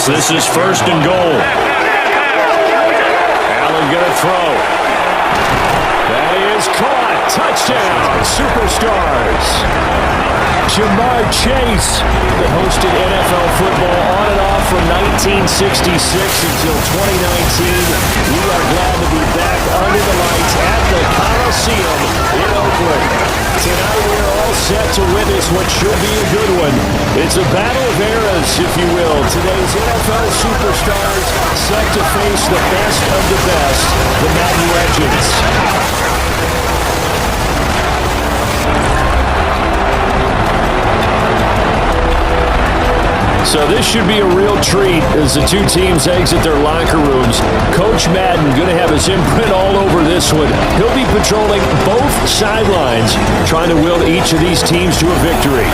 This is first and goal. Allen going to throw. That is caught. Touchdown, Superstars. Jamar Chase, that hosted NFL football on and off from 1966 until 2019. We are glad to be back under the lights at the Coliseum in Oakland. Tonight we are all set to witness what should be a good one. It's a battle of eras, if you will. Today's NFL superstars set to face the best of the best, the Madden Legends. So this should be a real treat as the two teams exit their locker rooms. Coach Madden going to have his imprint all over this one. He'll be patrolling both sidelines, trying to will each of these teams to a victory.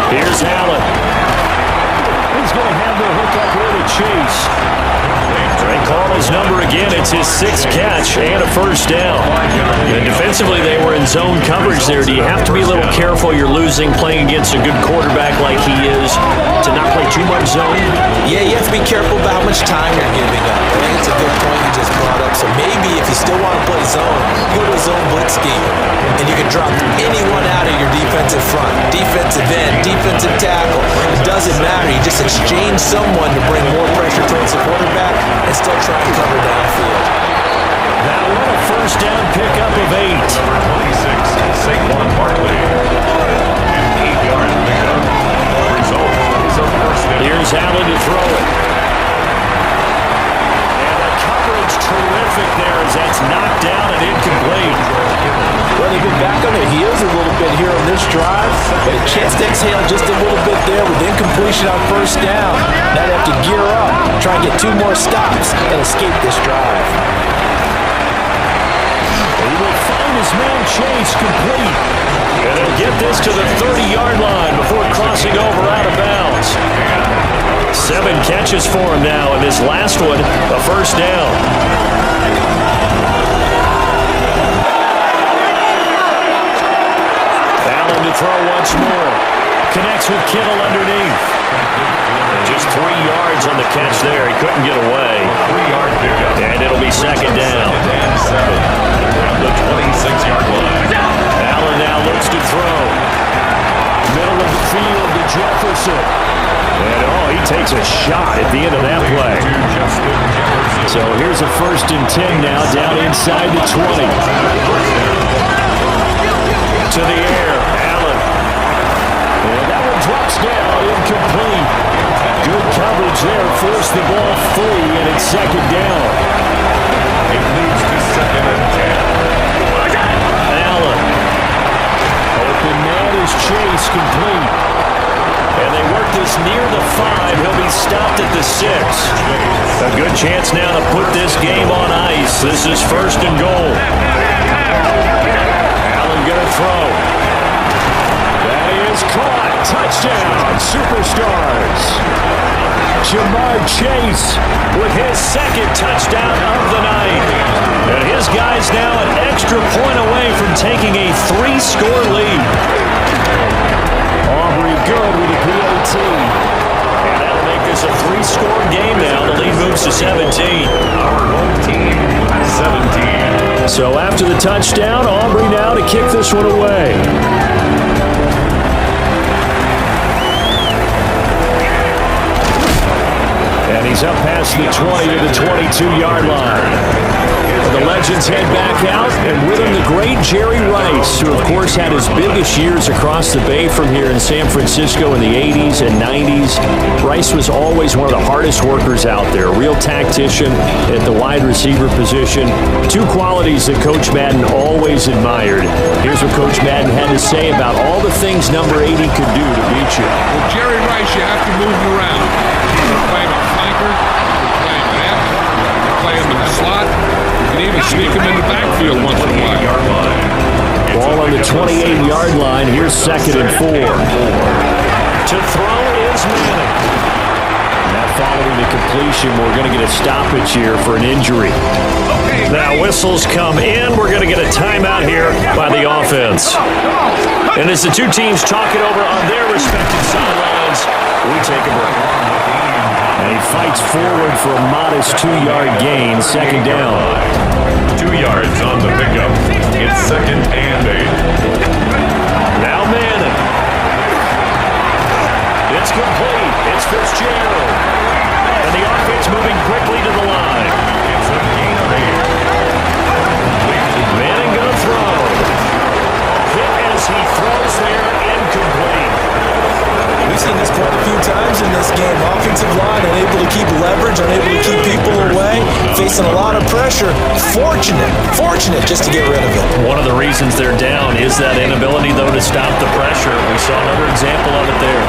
Here's Allen. He's going to have the hook up here to Chase. They call his number again. It's his sixth catch and a first down. And defensively, they were in zone coverage there. Do you have to be a little careful? You're losing playing against a good quarterback like he is to not play too much zone? Yeah, you have to be careful about how much time you're giving up. I think it's a good point you just brought up. So maybe if you still want to play zone, go to a zone blitz scheme. And you can drop anyone out of your defensive front. Defensive end, defensive tackle. It doesn't matter. You just exchange someone to bring more pressure towards the quarterback and still try and cover downfield. Now what a first down pickup of 8. Number 26, Saquon Barkley. An 8-yard pickup. Result is a first down. Here's Allen to throw it. And the coverage terrific there as that's knocked down and incomplete. Well, they've been back on their heels a little bit here on this drive, but a chance to exhale just a little bit there with incompletion on first down. Now they have to gear up, try and get 2 more stops, and escape this drive. He will find his man Chase complete. And he'll get this to the 30-yard line before crossing over out of bounds. 7 catches for him now, and this last one, a first down. To throw once more. Connects with Kittle underneath. And just 3 yards on the catch there. He couldn't get away. 3-yard pickup. And it'll be second down. From the 26-yard line. Allen now looks to throw. Middle of the field to Jefferson. And he takes a shot at the end of that play. So here's a 1st and 10 now down inside the 20. To the air. And that one drops down, incomplete. Good coverage there, forced the ball free, and it's second down. It leads to 2nd and 10. Allen. Open man is Chase, complete. And they work this near the 5. He'll be stopped at the 6. A good chance now to put this game on ice. This is first and goal. Allen gonna throw. Is caught. Touchdown, Superstars. Jamar Chase with his 2nd touchdown of the night. And his guy's now an extra point away from taking a 3-score lead. Aubrey good with a PAT. And that'll make this a 3-score game now. The lead moves to 17. Our home team, 17. So after the touchdown, Aubrey now to kick this one away. And he's up past the 20 to the 22-yard line. The Legends head back out, and with him the great Jerry Rice, who of course had his biggest years across the bay from here in San Francisco in the 80s and 90s. Rice was always one of the hardest workers out there, a real tactician at the wide receiver position. 2 qualities that Coach Madden always admired. Here's what Coach Madden had to say about all the things number 80 could do to beat you. Well, Jerry Rice, you have to move him around. You can play him a flanker, you can play him an F, you can play him in the slot. You can even sneak him in the backfield once in a while. Ball on the 28-yard line. Here's 2nd and 4. To throw is Manning. And that following throwing the completion. We're going to get a stoppage here for an injury. Now whistles come in. We're going to get a timeout here by the offense. And as the two teams talk it over on their respective sidelines, we take a break. And he fights forward for a modest 2-yard gain, second down. 2 yards on the pickup. It's 2nd and 8. Now Manning. It's complete. It's Fitzgerald. And the offense moving quickly to the line. It's a gain of 8. Manning going to throw. Hit as he throws there, incomplete. We've seen this quite a few times in this game. Offensive line unable to keep leverage, unable to keep people away, facing a lot of pressure. Fortunate just to get rid of it. One of the reasons they're down is that inability, though, to stop the pressure. We saw another example of it there.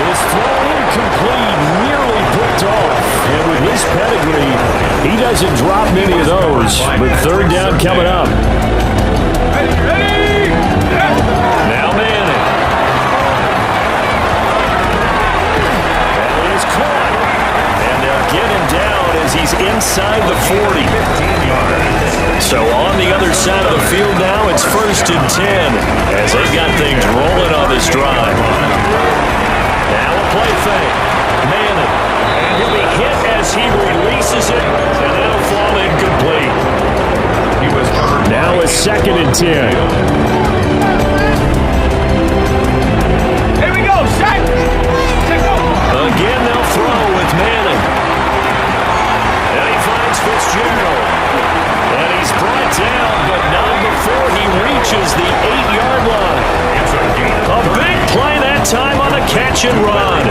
This throw incomplete, nearly picked off. And with his pedigree, he doesn't drop many of those. But third down coming up. Now Manning. That is caught. And they'll get him down as he's inside the 40. 15 yards. So on the other side of the field now, it's 1st and 10 as they've got things rolling on this drive. Now a play fake. Manning. And he'll be hit as he releases it, and that'll fall incomplete. He was covered. Now it's 2nd and 10. Here we go, Shaq! Take over! Again, they'll throw with Manning. And he finds Fitzgerald. And he's brought down, but not before he reaches the 8-yard line. It's a gain. A big play that time on the catch and run.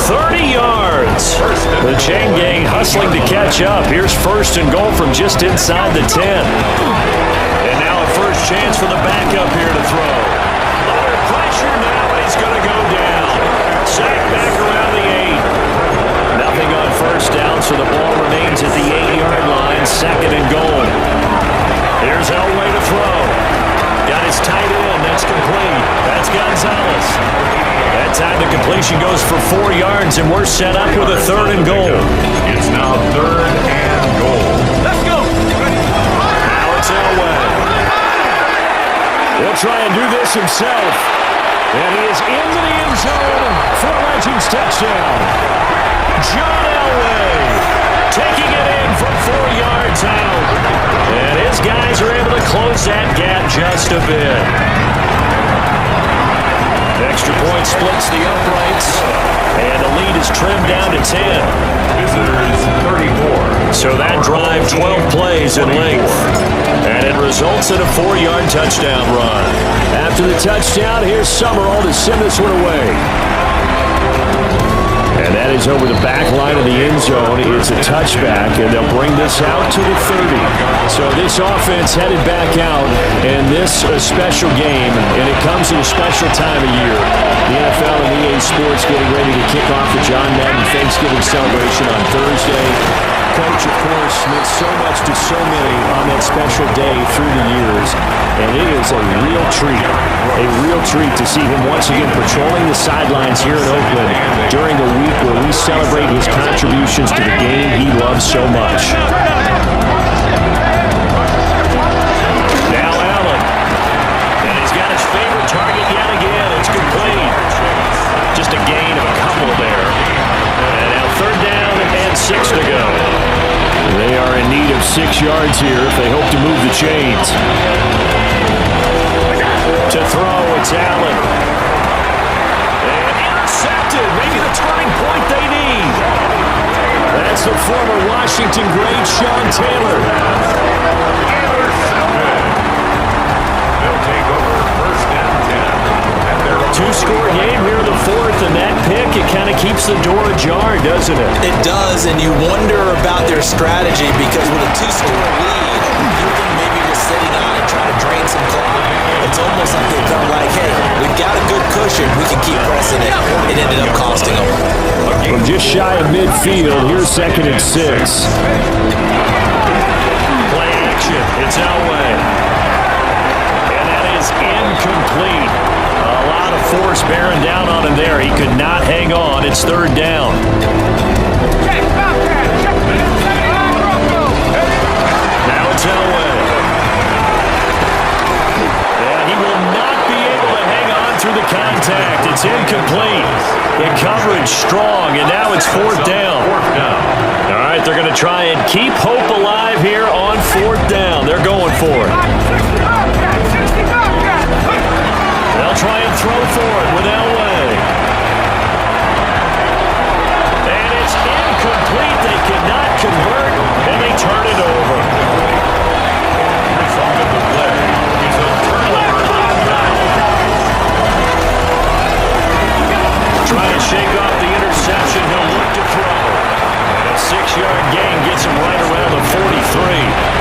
30 yards. The chain gang hustling to catch up. Here's 1st and goal from just inside the 10. And now a first chance for the backup here to throw. Under pressure now, and he's going to go down. Sack back around the 8. Nothing on first down, so the ball remains at the 8-yard line. 2nd and goal. Here's Elway to throw. Got his tight end. That's complete. That's Gonzalez. That time the completion goes for 4 yards, and we're set up with a 3rd and goal. It's now 3rd and goal. Let's go! Now it's Elway. He'll try and do this himself. And he is into the end zone for a Legends touchdown. John Elway taking it in from 4 yards out. And his guys are able to close that gap just a bit. Extra point splits the uprights, and the lead is trimmed down to 10. Visitors 34. So that drive, 12 plays in length, and it results in a 4-yard touchdown run. After the touchdown, here's Summerall to send this one away. And that is over the back line of the end zone. It's a touchback, and they'll bring this out to the 30. So this offense headed back out, and this a special game, and it comes at a special time of year. The NFL and EA Sports getting ready to kick off the John Madden Thanksgiving celebration on Thursday. Coach, of course, meant so much to so many on that special day through the years, and it is a real treat to see him once again patrolling the sidelines here in Oakland during the week where we celebrate his contributions to the game he loves so much. Now Allen, and he's got his favorite target yet again. It's complete. Just a gain of a couple there. And now 3rd down and 6 to go. They are in need of 6 yards here if they hope to move the chains. To throw, it's Allen. And intercepted. Maybe the turning point they need. That's the former Washington great Sean Taylor. They'll take over 1st and 10. 2-score game here in the 4th, and that pick, it kind of keeps the door ajar, doesn't it? It does, and you wonder about their strategy because with a 2-score lead, you can maybe just sitting on it, trying to drain some clock. It's almost like they felt like, hey, we've got a good cushion. We can keep pressing it. It ended up costing them. From just shy of midfield, here's 2nd and 6. Play action. It's Elway. And that is incomplete. A lot of force bearing down on him there. He could not hang on. It's third down. Now it's Elway. And he will not be able to hang on through the contact. It's incomplete. The coverage strong, and now it's fourth down. All right, they're going to try and keep hope alive here on fourth down. They're going for it. They'll try and throw for it with Elway. And it's incomplete. They cannot convert, and they turn it over. Result of the play is a turnover on down. Trying to shake off the interception. He'll look to throw. And a 6-yard gain gets him right around the 43.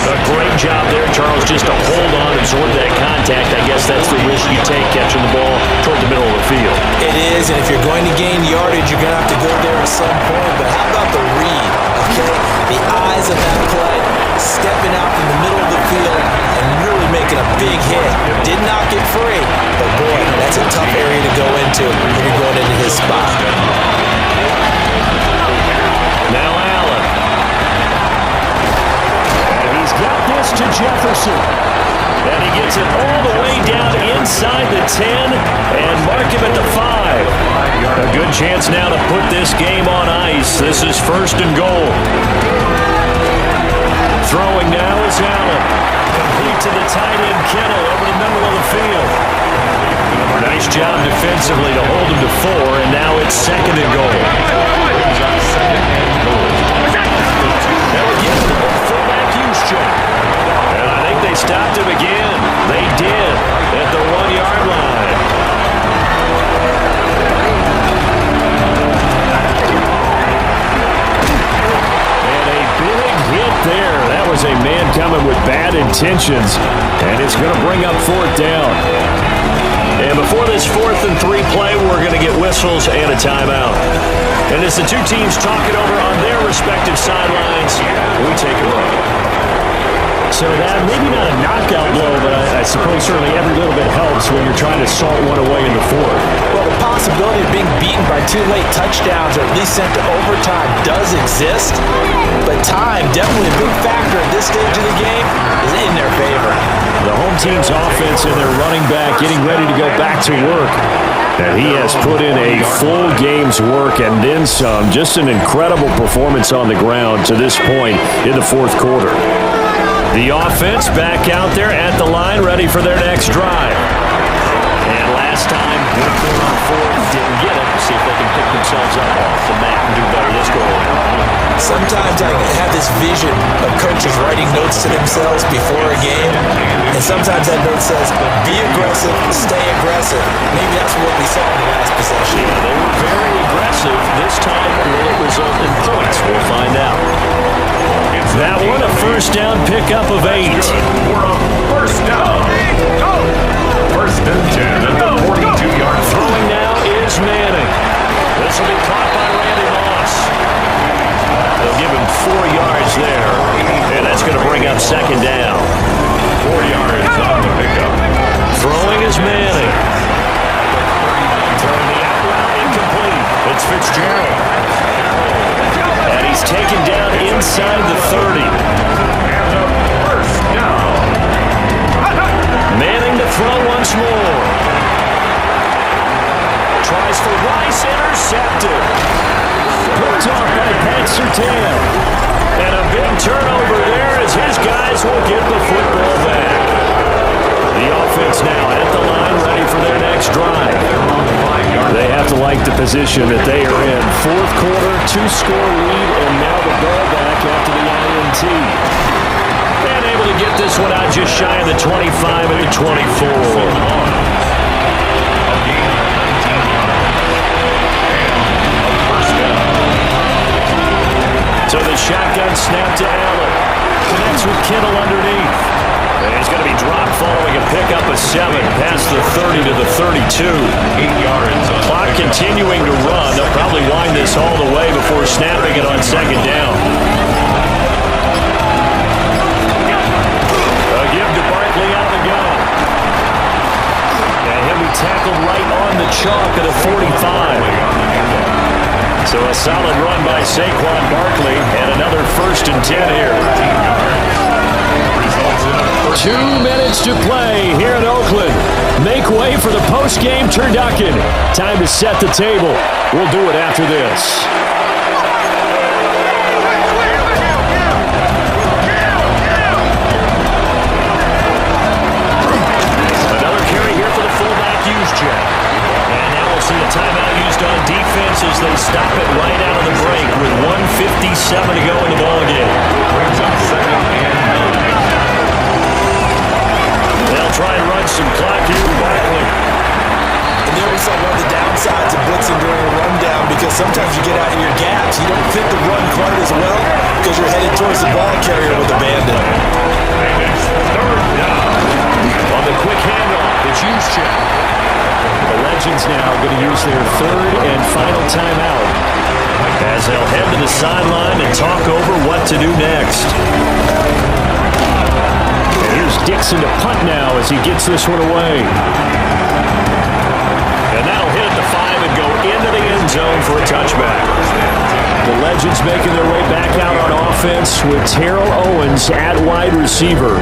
A great job there, Charles, just to hold on, absorb that contact. I guess that's the risk you take catching the ball toward the middle of the field. It is, and if you're going to gain yardage, you're going to have to go there at some point. But how about the read, okay? The eyes of that play, stepping out from the middle of the field and really making a big hit. Did not get free, but boy, that's a tough area to go into when you're going into his spot. Now Allen. And he's got this to Jefferson. And he gets it all the way down inside the 10 and mark him at the 5. A good chance now to put this game on ice. This is first and goal. Throwing now is Allen. Complete to the tight end Kittle over the middle of the field. Nice job defensively to hold him to 4, and now it's second and goal. Now again, fullback Juszczyk. And I think they stopped him again. They did at the 1-yard line. And a big hit there. That was a man coming with bad intentions, and it's going to bring up fourth down. And before this 4th and 3 play, we're going to get whistles and a timeout. And as the two teams talk it over on their respective sidelines, we take a look. So that, maybe not a knockout blow, but I suppose certainly every little bit helps when you're trying to salt one away in the fourth. Well, the possibility of being beaten by 2 late touchdowns or at least sent to overtime does exist, but time, definitely a big factor at this stage of the game, is in their favor. The home team's offense and their running back getting ready to go back to work. And he has put in a full game's work and then some. Just an incredible performance on the ground to this point in the fourth quarter. The offense back out there at the line, ready for their next drive. And last time, went for on fourth, didn't get it. See if they can pick themselves up off the mat and do better this go around. Sometimes I have this vision of coaches writing notes to themselves before a game, and sometimes that note says, be aggressive, stay aggressive. Maybe that's what we saw in the last possession. Yeah, they were very aggressive. This time, will it result in points? We'll find out. That one, a first down pickup of 8. For a first down. First and 10 at the 42-yard Throwing now is Manning. This will be caught by Randy Moss. They'll give him 4 yards there, and that's going to bring up second down. 4 yards on the pickup. Throwing is Manning. Throwing the out route incomplete. It's Fitzgerald. And he's taken down inside the 30. And the first down. Manning to throw once more. Tries for Rice, intercepted. Picked off by Pat Surtain. And a big turnover there as his guys will get the football back. The offense now at the line, ready for their next drive. They have to like the position that they are in. Fourth quarter, 2-score lead, and now the ball back after the INT. And able to get this one out just shy of the 25 and the 24. So the shotgun snap to Allen. Connects with Kittle underneath. And he's going to be dropped following a pickup of 7 past the 30 to the 32. 8 yards. Clock continuing to run. They'll probably wind this all the way before snapping it on second down. A give to Barkley out of the gun. And he'll be tackled right on chalk at the 45. So a solid run by Saquon Barkley, and another 1st and 10 here. 2 minutes to play here in Oakland. Make way for the post-game turducken. Time to set the table. We'll do it after this. Another carry here for the fullback Juszczyk. And now we'll see a timeout used on defense as they stop it right out of the break with 1:57 to go in the ballgame. Brings up 2nd and 9. They'll try and run some clock here with Barkley. And there we saw one of the downsides of blitzing during a rundown, because sometimes you get out of your gaps. You don't fit the run quite as well because you're headed towards the ball carrier with a bandit. And it's 3rd down. On the quick handoff, it's Juszczyk. The Legends now going to use their 3rd and final timeout as they'll head to the sideline and talk over what to do next. And here's Dixon to punt now as he gets this one away. And that'll hit at the 5 and go into the end zone for a touchback. The Legends making their way back out on offense with Terrell Owens at wide receiver.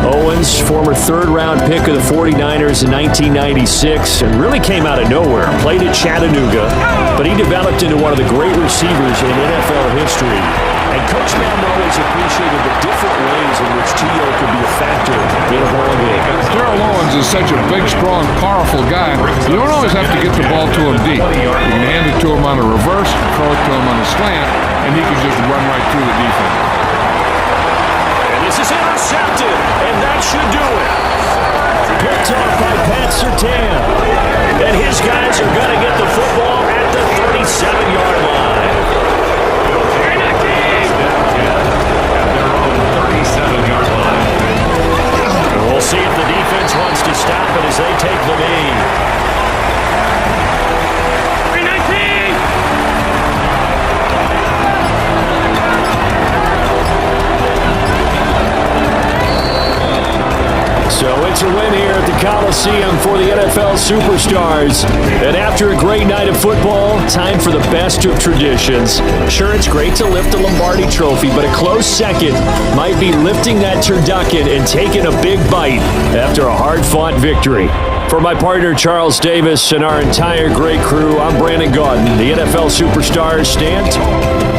Owens, former 3rd-round pick of the 49ers in 1996, and really came out of nowhere. Played at Chattanooga, but he developed into one of the great receivers in NFL history. And Coach Madden always appreciated the different ways in which T.O. could be a factor in a ball game. Terrell Owens is such a big, strong, powerful guy. You don't always have to get the ball to him deep. You can hand it to him on a reverse, throw it to him on a slant, and he can just run right through the defense. And this is intercepted, and that should do it. Picked off by Pat Surtain. And his guys are going to get the football at the 37-yard line. We'll see if the defense wants to stop it as they take the lead. 319! So it's a win here at the Coliseum for the NFL Superstars. And after a great night of football, time for the best of traditions. Sure, it's great to lift the Lombardi Trophy, but a close second might be lifting that turducken and taking a big bite after a hard-fought victory. For my partner, Charles Davis, and our entire great crew, I'm Brandon Gaudin. The NFL Superstars stand tall.